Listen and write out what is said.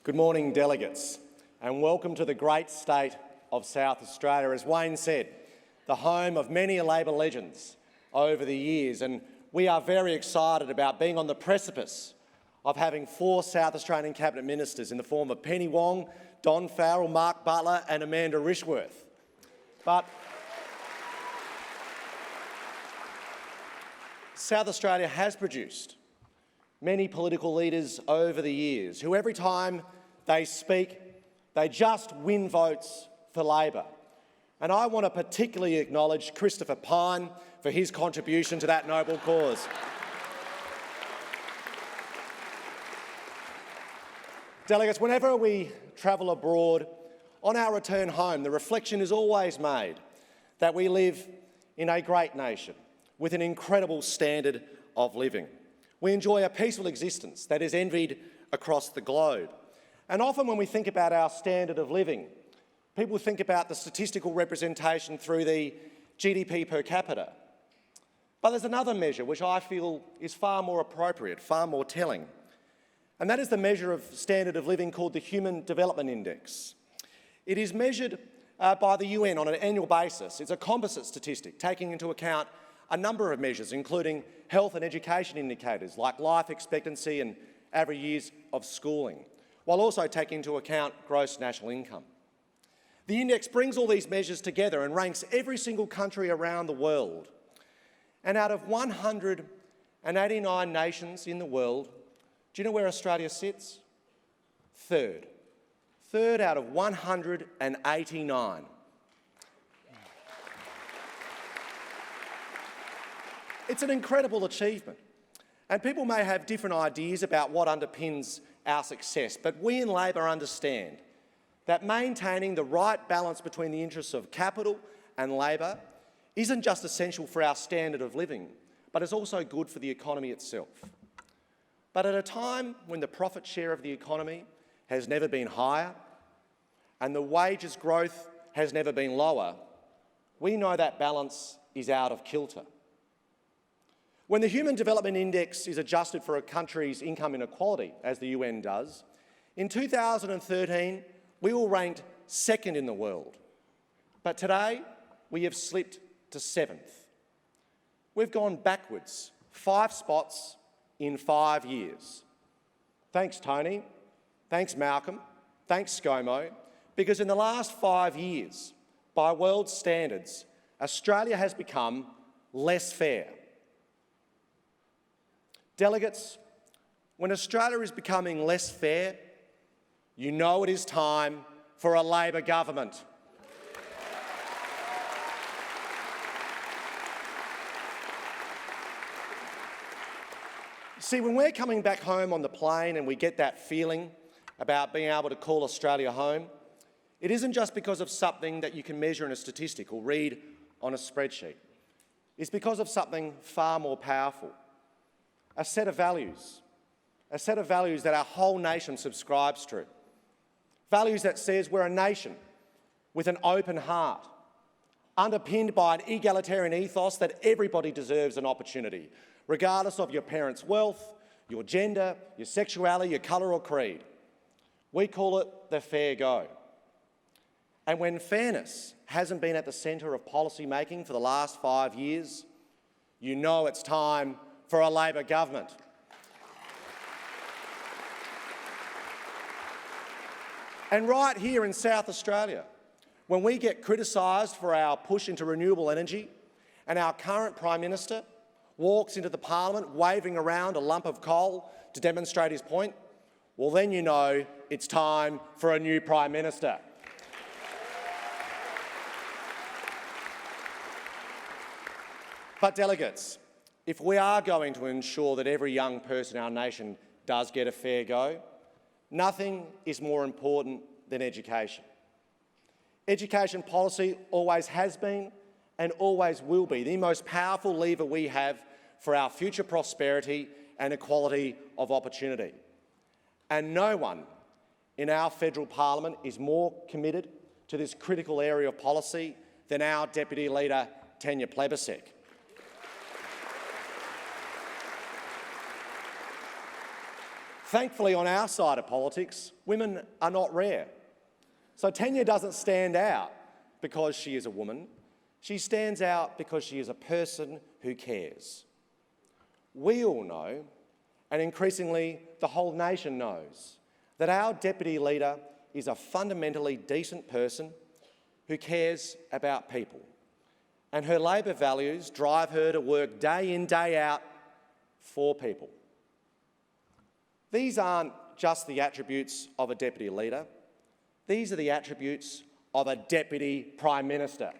Good morning, delegates, and welcome to the great state of South Australia. As Wayne said, the home of many Labor legends over the years, and we are very excited about being on the precipice of having 4 South Australian Cabinet Ministers in the form of Penny Wong, Don Farrell, Mark Butler and Amanda Rishworth. But South Australia has produced many political leaders over the years who every time they speak, they just win votes for Labor. And I want to particularly acknowledge Christopher Pyne for his contribution to that noble cause. Delegates, whenever we travel abroad, on our return home, the reflection is always made that we live in a great nation with an incredible standard of living. We enjoy a peaceful existence that is envied across the globe. And often when we think about our standard of living, people think about the statistical representation through the GDP per capita. But there's another measure which I feel is far more appropriate, far more telling, and that is the measure of standard of living called the Human Development Index. It is measured by the UN on an annual basis. It's a composite statistic taking into account a number of measures, including health and education indicators like life expectancy and average years of schooling, while also taking into account gross national income. The index brings all these measures together and ranks every single country around the world. And out of 189 nations in the world, do you know where Australia sits? Third. Third out of 189. It's an incredible achievement, and people may have different ideas about what underpins our success, but we in Labor understand that maintaining the right balance between the interests of capital and labour isn't just essential for our standard of living, but is also good for the economy itself. But at a time when the profit share of the economy has never been higher and the wages growth has never been lower, we know that balance is out of kilter. When the Human Development Index is adjusted for a country's income inequality, as the UN does, in 2013 we were ranked 2nd in the world. But today we have slipped to 7th. We've gone backwards 5 spots in 5 years. Thanks, Tony. Thanks, Malcolm. Thanks, ScoMo. Because in the last 5 years, by world standards, Australia has become less fair. Delegates, when Australia is becoming less fair, you know it is time for a Labor government. See, when we're coming back home on the plane and we get that feeling about being able to call Australia home, it isn't just because of something that you can measure in a statistic or read on a spreadsheet. It's because of something far more powerful. A set of values that our whole nation subscribes to. Values that says we're a nation with an open heart, underpinned by an egalitarian ethos that everybody deserves an opportunity, regardless of your parents' wealth, your gender, your sexuality, your colour or creed. We call it the fair go. And when fairness hasn't been at the centre of policy making for the last 5 years, you know it's time for a Labor government. And right here in South Australia, when we get criticised for our push into renewable energy and our current Prime Minister walks into the Parliament waving around a lump of coal to demonstrate his point, well then you know it's time for a new Prime Minister. But delegates, if we are going to ensure that every young person in our nation does get a fair go, nothing is more important than education. Education policy always has been and always will be the most powerful lever we have for our future prosperity and equality of opportunity. And no one in our federal parliament is more committed to this critical area of policy than our Deputy Leader, Tanya Plibersek. Thankfully, on our side of politics, women are not rare. So Tanya doesn't stand out because she is a woman. She stands out because she is a person who cares. We all know, and increasingly the whole nation knows, that our deputy leader is a fundamentally decent person who cares about people. And her Labor values drive her to work day in, day out for people. These aren't just the attributes of a deputy leader. These are the attributes of a deputy Prime Minister.